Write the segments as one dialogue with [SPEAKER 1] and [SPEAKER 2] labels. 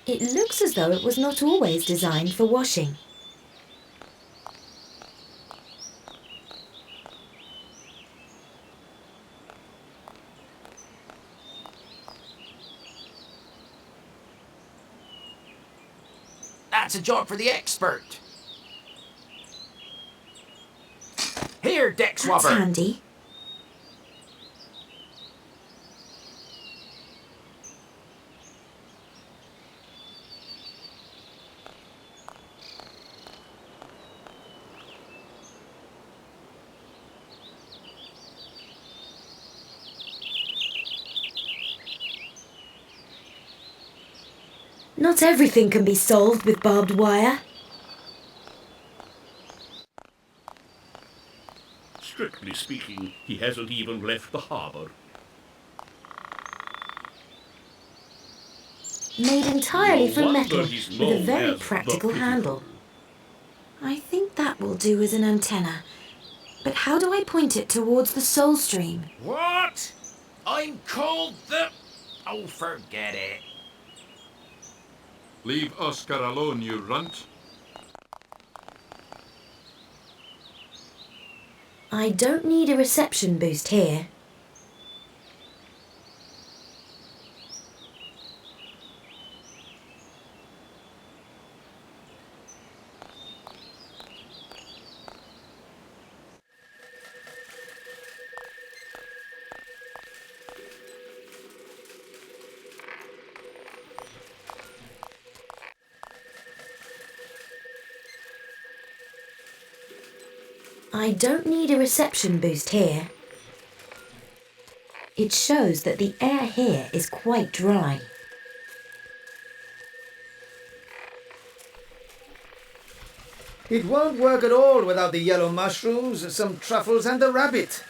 [SPEAKER 1] It looks as though it was not always designed for washing.
[SPEAKER 2] That's a job for the expert. Here, deck
[SPEAKER 1] That's
[SPEAKER 2] swabber.
[SPEAKER 1] handy. Not everything can be solved with barbed wire.
[SPEAKER 3] Strictly speaking, he hasn't even left the harbour.
[SPEAKER 1] Made entirely
[SPEAKER 3] No
[SPEAKER 1] from
[SPEAKER 3] wonder
[SPEAKER 1] metal
[SPEAKER 3] he's
[SPEAKER 1] with a
[SPEAKER 3] known
[SPEAKER 1] very
[SPEAKER 3] as the
[SPEAKER 1] practical handle.
[SPEAKER 3] Pitiful.
[SPEAKER 1] I think that will do as an antenna. But how do I point it towards the soul stream?
[SPEAKER 2] What? I'm called the... Oh, forget it.
[SPEAKER 4] Leave Oscar alone, you runt.
[SPEAKER 1] I don't need a reception boost here. I don't need a reception boost here. It shows that the air here is quite dry.
[SPEAKER 5] It won't work at all without the yellow mushrooms, some truffles and the rabbit.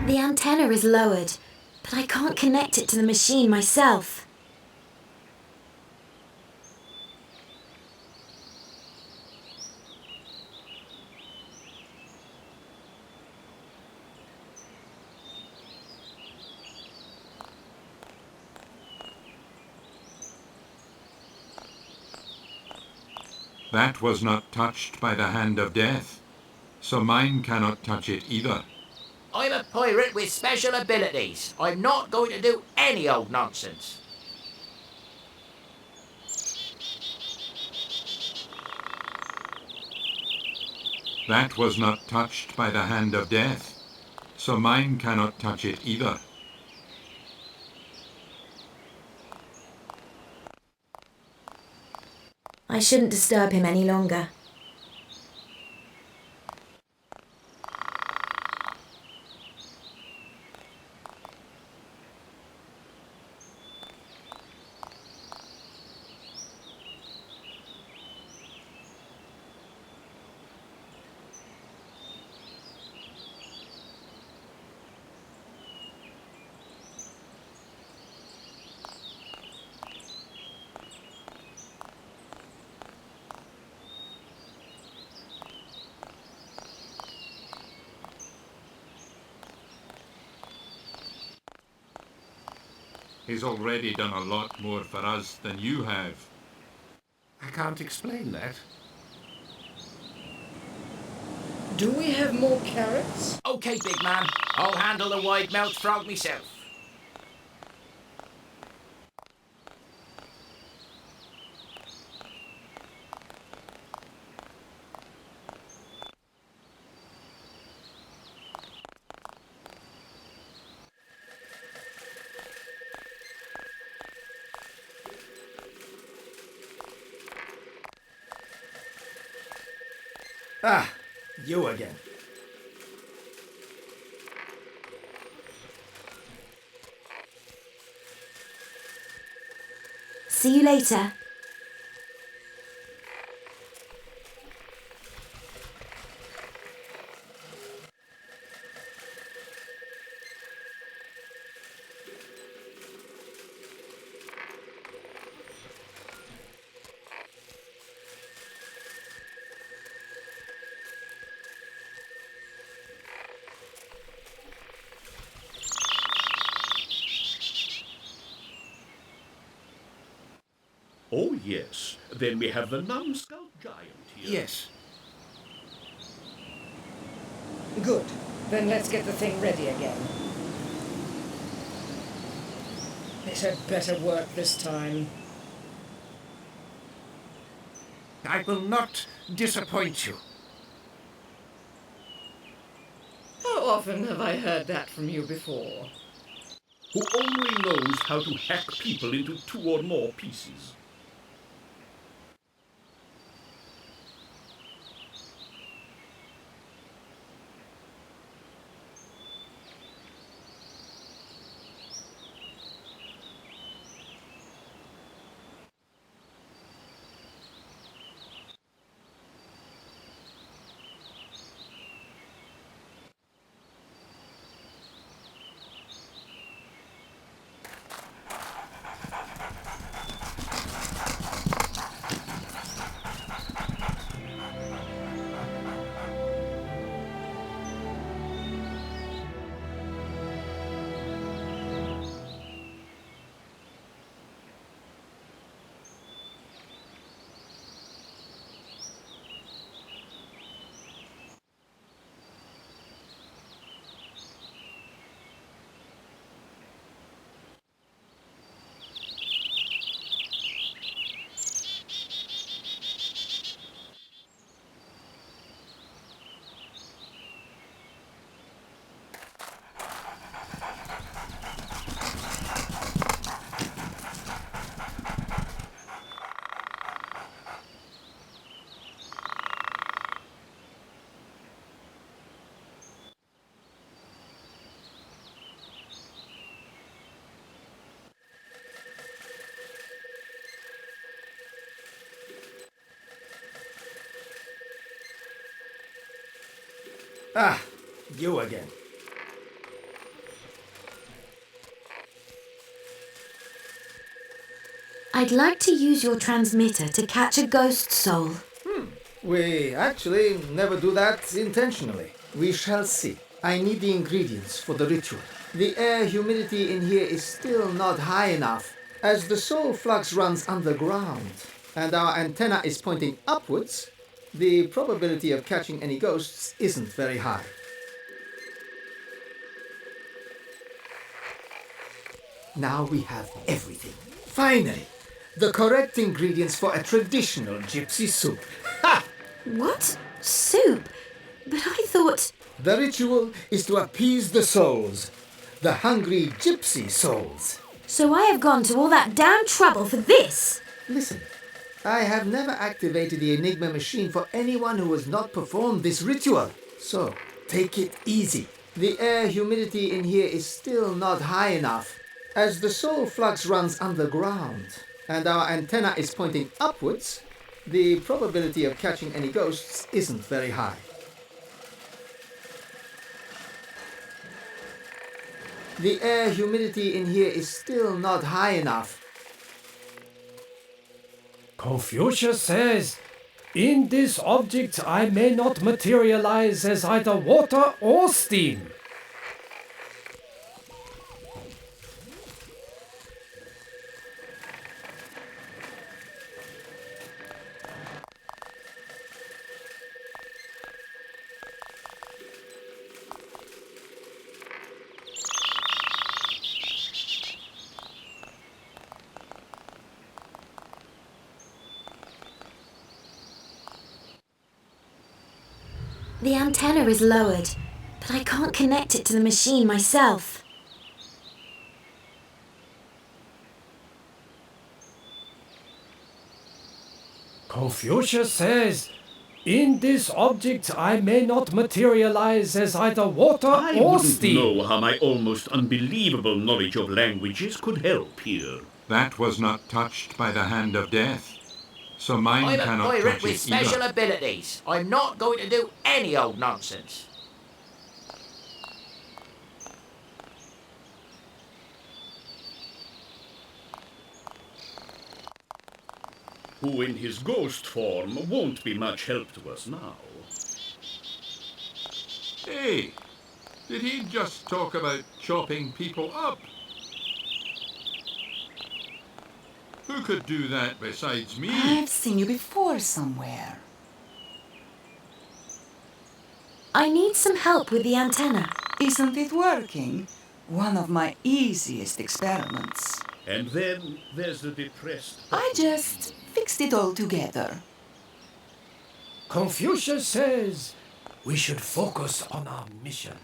[SPEAKER 1] The antenna is lowered, but I can't connect it to the machine myself.
[SPEAKER 4] That was not touched by the hand of death, so mine cannot touch it either.
[SPEAKER 2] I'm a pirate with special abilities. I'm not going to do any old nonsense.
[SPEAKER 4] That was not touched by the hand of death, so mine cannot touch it either.
[SPEAKER 1] I shouldn't disturb him any longer.
[SPEAKER 4] He's already done a lot more for us than you have.
[SPEAKER 3] I can't explain that.
[SPEAKER 6] Do we have more carrots?
[SPEAKER 2] Okay, big man. I'll handle the wide-mouthed frog myself.
[SPEAKER 5] Ah, you again.
[SPEAKER 1] See you later.
[SPEAKER 3] Oh, yes. Then we have the numbskull giant here.
[SPEAKER 5] Yes.
[SPEAKER 6] Good. Then let's get the thing ready again. It had better work this time.
[SPEAKER 3] I will not disappoint you.
[SPEAKER 6] How often have I heard that from you before?
[SPEAKER 3] Who only knows how to hack people into 2 or more pieces.
[SPEAKER 5] Ah, you again.
[SPEAKER 1] I'd like to use your transmitter to catch a ghost soul.
[SPEAKER 5] We actually never do that intentionally. We shall see. I need the ingredients for the ritual. The air humidity in here is still not high enough, as the soul flux runs underground, and our antenna is pointing upwards. The probability of catching any ghosts isn't very high. Now we have everything. Finally, the correct ingredients for a traditional gypsy soup. Ha!
[SPEAKER 1] What? Soup? But I thought...
[SPEAKER 5] The ritual is to appease the souls, the hungry gypsy souls.
[SPEAKER 1] So I have gone to all that damn trouble for this?
[SPEAKER 5] Listen, I have never activated the Enigma machine for anyone who has not performed this ritual. So, take it easy. The air humidity in here is still not high enough, as the soul flux runs underground, and our antenna is pointing upwards. The probability of catching any ghosts isn't very high. The air humidity in here is still not high enough.
[SPEAKER 7] Confucius says, "In this object I may not materialize as either water or steam."
[SPEAKER 1] The antenna is lowered, but I can't connect it to the machine myself.
[SPEAKER 7] Confucius says, in this object I may not materialize as either water
[SPEAKER 3] I
[SPEAKER 7] or
[SPEAKER 3] wouldn't
[SPEAKER 7] steam.
[SPEAKER 3] know how my almost unbelievable knowledge of languages could help here.
[SPEAKER 4] That was not touched by the hand of death, so mine
[SPEAKER 2] I'm a
[SPEAKER 4] cannot
[SPEAKER 2] pirate
[SPEAKER 4] touch
[SPEAKER 2] with
[SPEAKER 4] it
[SPEAKER 2] special
[SPEAKER 4] either.
[SPEAKER 2] abilities. I'm not going to do any old nonsense.
[SPEAKER 3] Who in his ghost form won't be much help to us now.
[SPEAKER 4] Hey, did he just talk about chopping people up? Who could do that besides me?
[SPEAKER 8] I've seen you before somewhere.
[SPEAKER 1] I need some help with the antenna.
[SPEAKER 8] Isn't it working? One of my easiest experiments.
[SPEAKER 3] And then there's the depressed...
[SPEAKER 8] I just fixed it all together.
[SPEAKER 7] Confucius says, we should focus on our mission.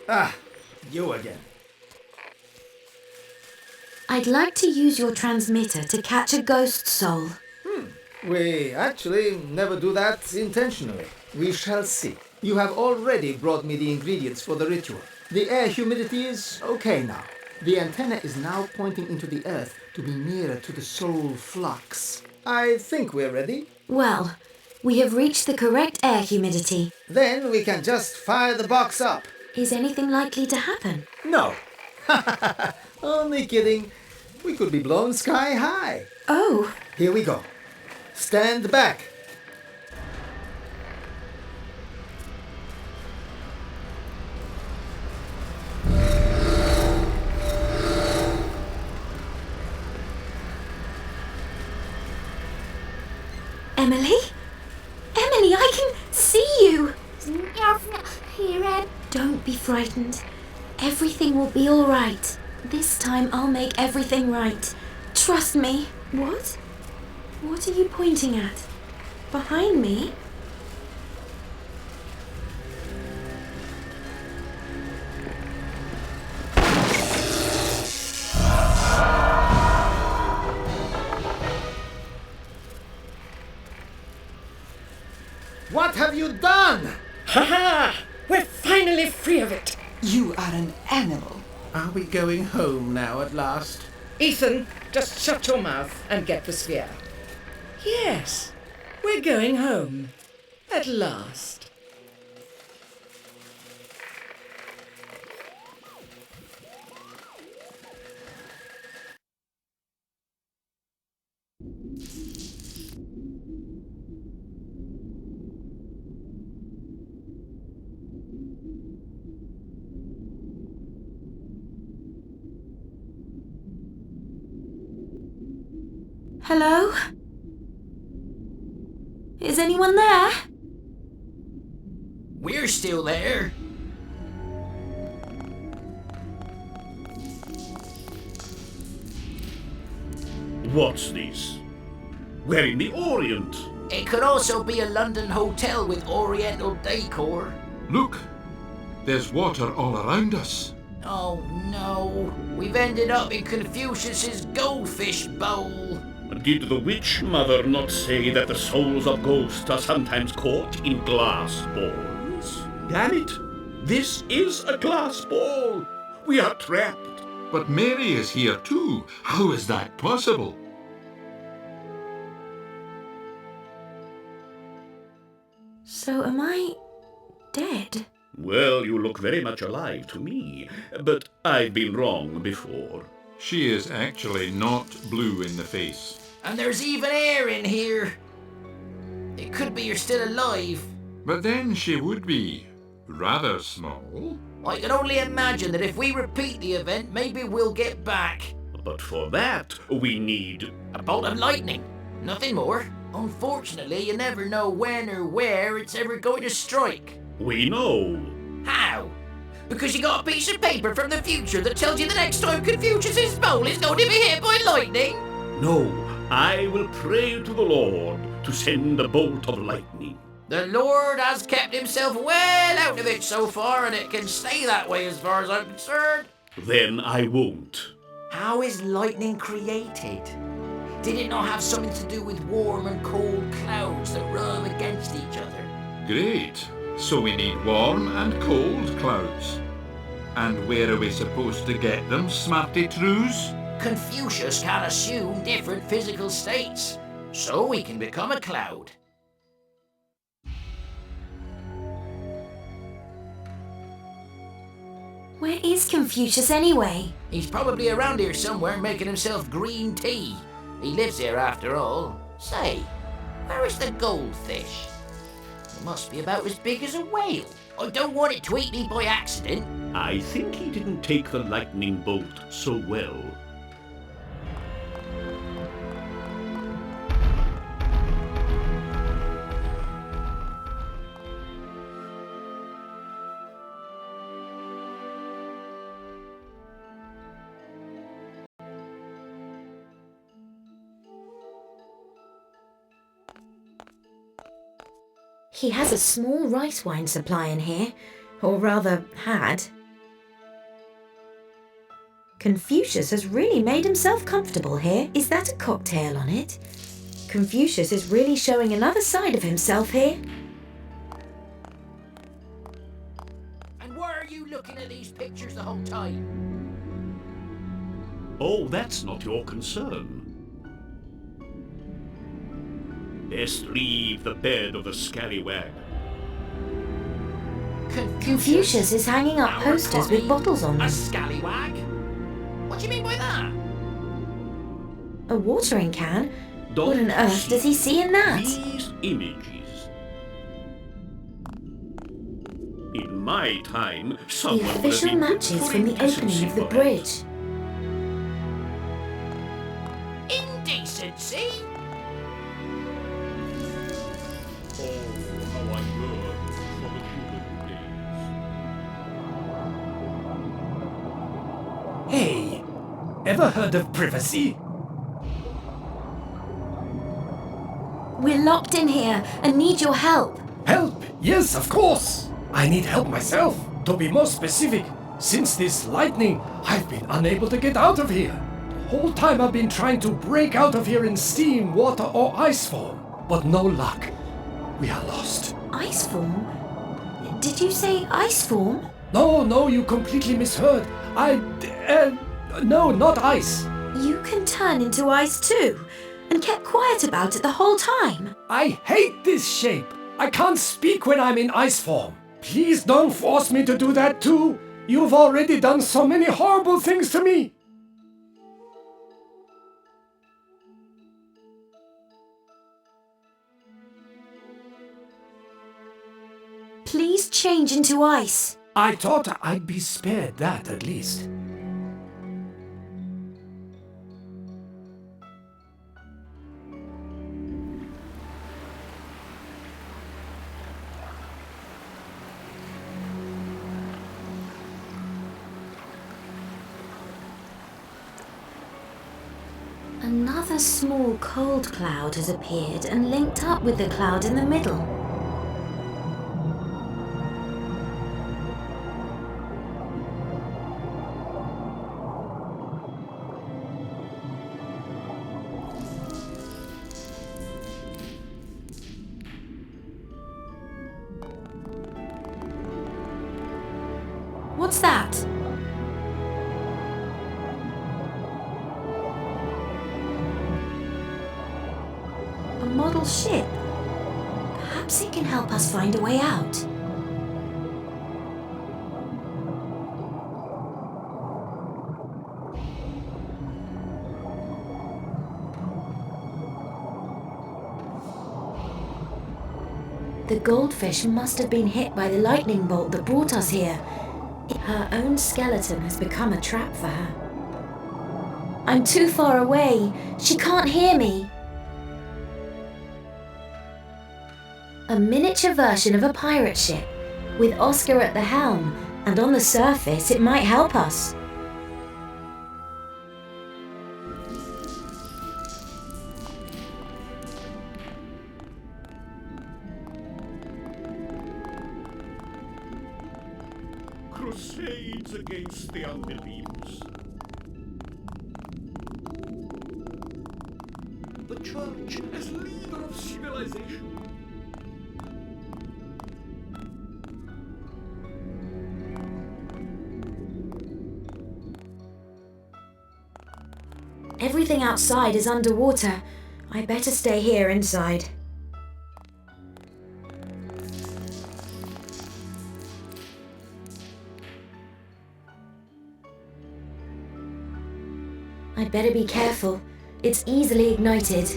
[SPEAKER 5] Ah, you again.
[SPEAKER 1] I'd like to use your transmitter to catch a ghost soul.
[SPEAKER 5] We actually never do that intentionally. We shall see. You have already brought me the ingredients for the ritual. The air humidity is okay now. The antenna is now pointing into the earth to be nearer to the soul flux. I think we're ready.
[SPEAKER 1] Well, we have reached the correct air humidity.
[SPEAKER 5] Then we can just fire the box up.
[SPEAKER 1] Is anything likely to happen?
[SPEAKER 5] No. Only kidding. We could be blown sky high.
[SPEAKER 1] Oh,
[SPEAKER 5] Here we go. Stand back.
[SPEAKER 1] Emily? Emily, I can see you! Don't be frightened. Everything will be all right. This time I'll make everything right. Trust me. What? What are you pointing at? Behind me?
[SPEAKER 5] What have you done?
[SPEAKER 6] Ha-ha! We're finally free of it!
[SPEAKER 8] You are an animal.
[SPEAKER 9] Are we going home now at last?
[SPEAKER 6] Ethan, just shut your mouth and get the sphere. Yes, we're going home. At last.
[SPEAKER 1] Hello? Is anyone there?
[SPEAKER 2] We're still there.
[SPEAKER 3] What's this? We're in the Orient.
[SPEAKER 2] It could also be a London hotel with oriental decor.
[SPEAKER 4] Look, there's water all around us.
[SPEAKER 2] Oh no, we've ended up in Confucius's goldfish bowl.
[SPEAKER 3] Did the witch mother not say that the souls of ghosts are sometimes caught in glass balls? Damn it! This is a glass ball! We are trapped!
[SPEAKER 4] But Mary is here too. How is that possible?
[SPEAKER 1] So am I dead?
[SPEAKER 3] Well, you look very much alive to me, but I've been wrong before.
[SPEAKER 4] She is actually not blue in the face.
[SPEAKER 2] And there's even air in here. It could be you're still alive.
[SPEAKER 4] But then she would be rather small.
[SPEAKER 2] I can only imagine that if we repeat the event, maybe we'll get back.
[SPEAKER 3] But for that, we need...
[SPEAKER 2] A bolt of lightning. Nothing more. Unfortunately, you never know when or where it's ever going to strike.
[SPEAKER 3] We know.
[SPEAKER 2] How? Because you got a piece of paper from the future that tells you the next time Confucius's bowl is going to be hit by lightning?
[SPEAKER 3] No, I will pray to the Lord to send a bolt of lightning.
[SPEAKER 2] The Lord has kept himself well out of it so far, and it can stay that way as far as I'm concerned.
[SPEAKER 3] Then I won't.
[SPEAKER 2] How is lightning created? Did it not have something to do with warm and cold clouds that rub against each other?
[SPEAKER 4] Great. So we need warm and cold clouds. And where are we supposed to get them, smarty trews?
[SPEAKER 2] Confucius can assume different physical states, so he can become a cloud.
[SPEAKER 1] Where is Confucius anyway?
[SPEAKER 2] He's probably around here somewhere making himself green tea. He lives here after all. Say, where is the goldfish? It must be about as big as a whale. I don't want it to eat me by accident.
[SPEAKER 3] I think he didn't take the lightning bolt so well.
[SPEAKER 1] He has a small rice wine supply in here, or rather had. Confucius has really made himself comfortable here. Is that a cocktail on it? Confucius is really showing another side of himself here.
[SPEAKER 2] And why are you looking at these pictures the whole time?
[SPEAKER 3] Oh, that's not your concern. Best leave the bed of the scallywag.
[SPEAKER 1] Confucius is hanging up
[SPEAKER 2] Our
[SPEAKER 1] posters with
[SPEAKER 2] Connie,
[SPEAKER 1] bottles on
[SPEAKER 2] A
[SPEAKER 1] them.
[SPEAKER 2] scallywag? What do you mean by that?
[SPEAKER 1] A watering can?
[SPEAKER 3] Don't
[SPEAKER 1] What on earth does he see in that?
[SPEAKER 3] These images. In my time,
[SPEAKER 1] The
[SPEAKER 3] someone would have
[SPEAKER 1] official
[SPEAKER 3] been put
[SPEAKER 1] matches
[SPEAKER 3] for
[SPEAKER 1] from the
[SPEAKER 3] indecency
[SPEAKER 1] opening of the
[SPEAKER 3] for that.
[SPEAKER 1] bridge.
[SPEAKER 2] Indecency?
[SPEAKER 3] Oh, how I yearn for the human days.
[SPEAKER 7] Hey, ever heard of privacy?
[SPEAKER 1] We're locked in here and need your help.
[SPEAKER 7] Help? Yes, of course. I need help myself. To be more specific, since this lightning, I've been unable to get out of here. The whole time I've been trying to break out of here in steam, water, or ice form, but no luck. We are lost.
[SPEAKER 1] Ice form? Did you say ice form?
[SPEAKER 7] No, you completely misheard. No, not ice.
[SPEAKER 1] You can turn into ice too, and kept quiet about it the whole time.
[SPEAKER 7] I hate this shape. I can't speak when I'm in ice form. Please don't force me to do that too. You've already done so many horrible things to me.
[SPEAKER 1] Please change into ice.
[SPEAKER 7] I thought I'd be spared that at least.
[SPEAKER 1] Another small cold cloud has appeared and linked up with the cloud in the middle. What's that? A model ship. Perhaps it can help us find a way out. The The goldfish must have been hit by the lightning bolt that brought us here. Her own skeleton has become a trap for her. I'm too far away. She can't hear me. A miniature version of a pirate ship, with Oscar at the helm, and on the surface it might help us.
[SPEAKER 3] Crusades against the unbelievers. The church as leader of civilization.
[SPEAKER 1] Everything outside is underwater. I better stay here inside. I'd better be careful. It's easily ignited.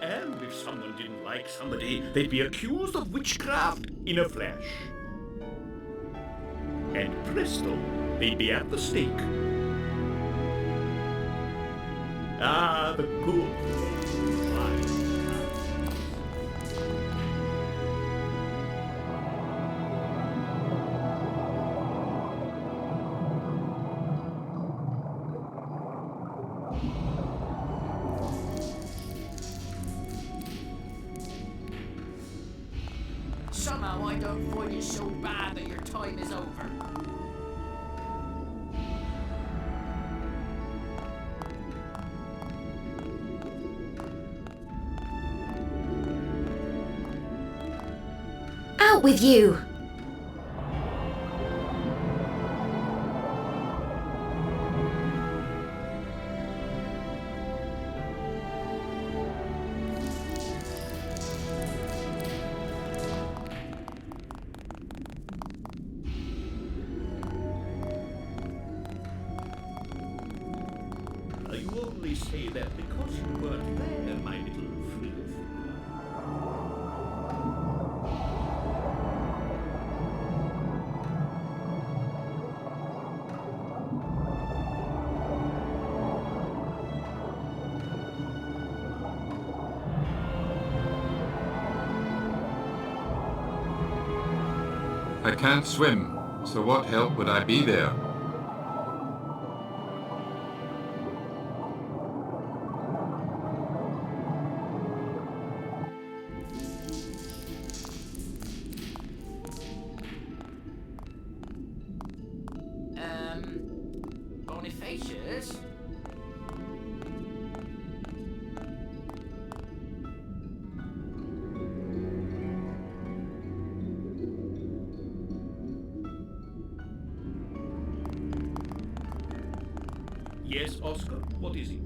[SPEAKER 3] And if someone didn't like somebody, they'd be accused of witchcraft in a flash. And presto, they'd be at the stake. Ah, the good.
[SPEAKER 2] Somehow I don't find it so bad that your time is over.
[SPEAKER 1] Out with you!
[SPEAKER 3] You only say that because you weren't there, my little frill.
[SPEAKER 4] I can't swim, so what help would I be there?
[SPEAKER 2] Bonifacius?
[SPEAKER 3] Yes, Oscar, what is it?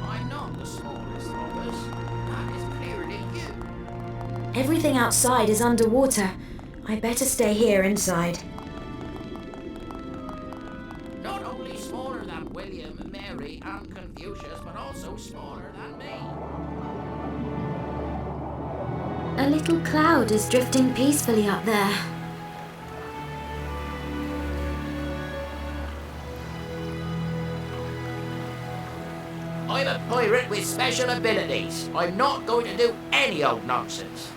[SPEAKER 2] I'm not the smallest of us. That is clearly you.
[SPEAKER 1] Everything outside is underwater. I better stay here inside.
[SPEAKER 2] Not only smaller than William, Mary, and Confucius, but also smaller than me.
[SPEAKER 1] A little cloud is drifting peacefully up there.
[SPEAKER 2] I'm a pirate with special abilities. I'm not going to do any old nonsense.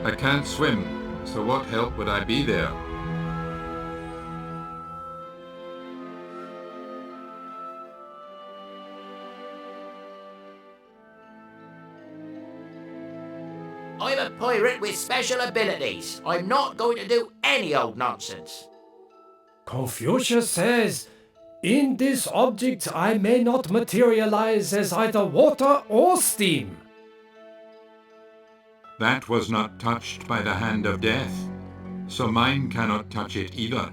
[SPEAKER 4] I can't swim, so what help would I be there?
[SPEAKER 2] I'm a pirate with special abilities. I'm not going to do any old nonsense.
[SPEAKER 7] Confucius says, "In this object I may not materialize as either water or steam."
[SPEAKER 4] That was not touched by the hand of death, so mine cannot touch it either.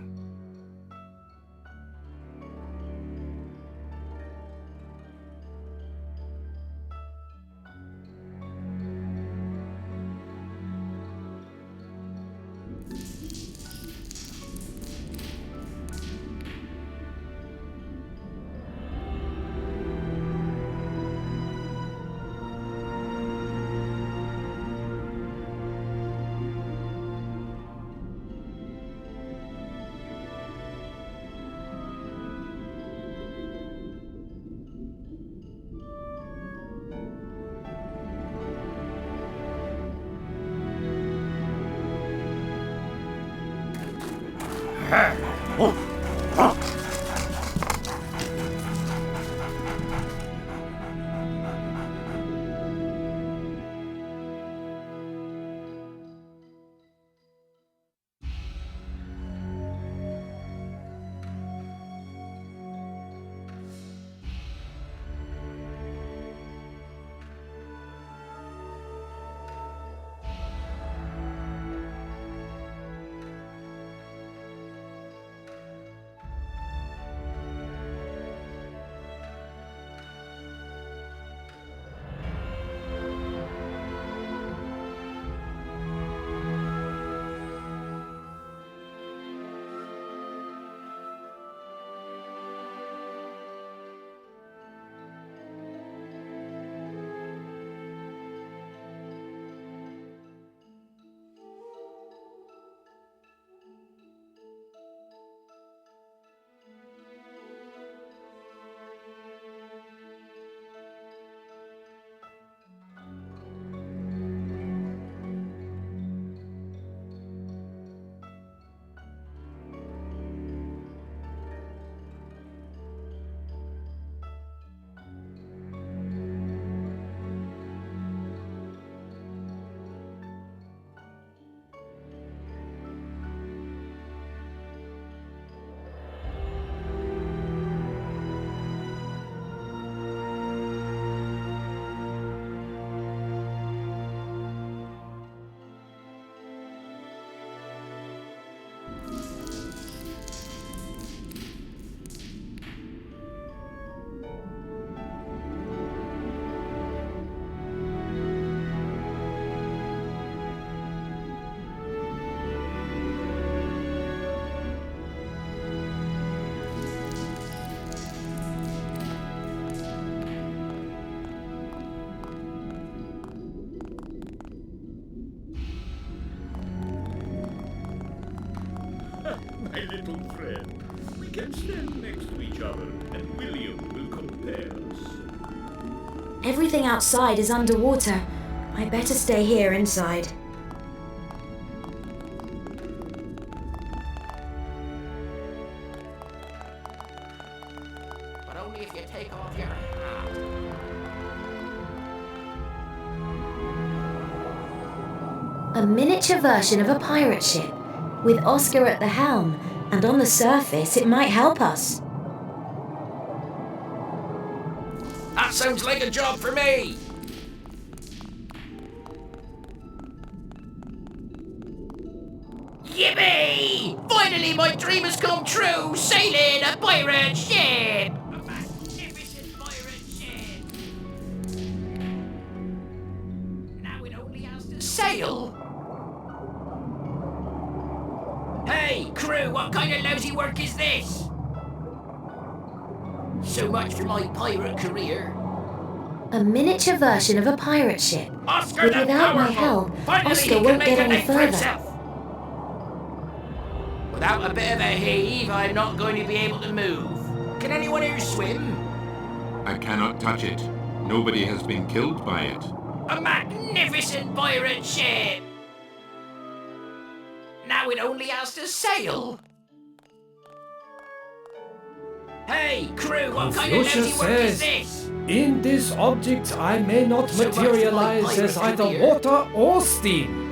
[SPEAKER 3] My little friend, we can stand next to each other, and William will compare us.
[SPEAKER 1] Everything outside is underwater. I better stay here inside.
[SPEAKER 2] But only if you take off your hat.
[SPEAKER 1] A miniature version of a pirate ship, with Oscar at the helm, and on the surface it might help us.
[SPEAKER 2] That sounds like a job for me! Yippee! Finally my dream has come true! Sailing a pirate ship! A magnificent pirate ship! Now it only has to sail! Hey, crew, what kind of lousy work is this? So much for my pirate career.
[SPEAKER 1] A miniature version of a pirate ship.
[SPEAKER 2] Oscar the
[SPEAKER 1] Without my
[SPEAKER 2] Powerful!
[SPEAKER 1] help,
[SPEAKER 2] Finally,
[SPEAKER 1] Oscar
[SPEAKER 2] he can
[SPEAKER 1] won't
[SPEAKER 2] make
[SPEAKER 1] get
[SPEAKER 2] a
[SPEAKER 1] any
[SPEAKER 2] name for
[SPEAKER 1] further.
[SPEAKER 2] himself. Without a bit of a heave, I'm not going to be able to move. Can anyone here swim?
[SPEAKER 4] I cannot touch it. Nobody has been killed by it.
[SPEAKER 2] A magnificent pirate ship! Now it only has to sail. Hey, crew, what kind of
[SPEAKER 7] Confucius
[SPEAKER 2] lousy work is
[SPEAKER 7] says,
[SPEAKER 2] this?
[SPEAKER 7] In this object I may not
[SPEAKER 2] So much for my
[SPEAKER 7] materialize
[SPEAKER 2] pirate
[SPEAKER 7] as either
[SPEAKER 2] career.
[SPEAKER 7] water or steam.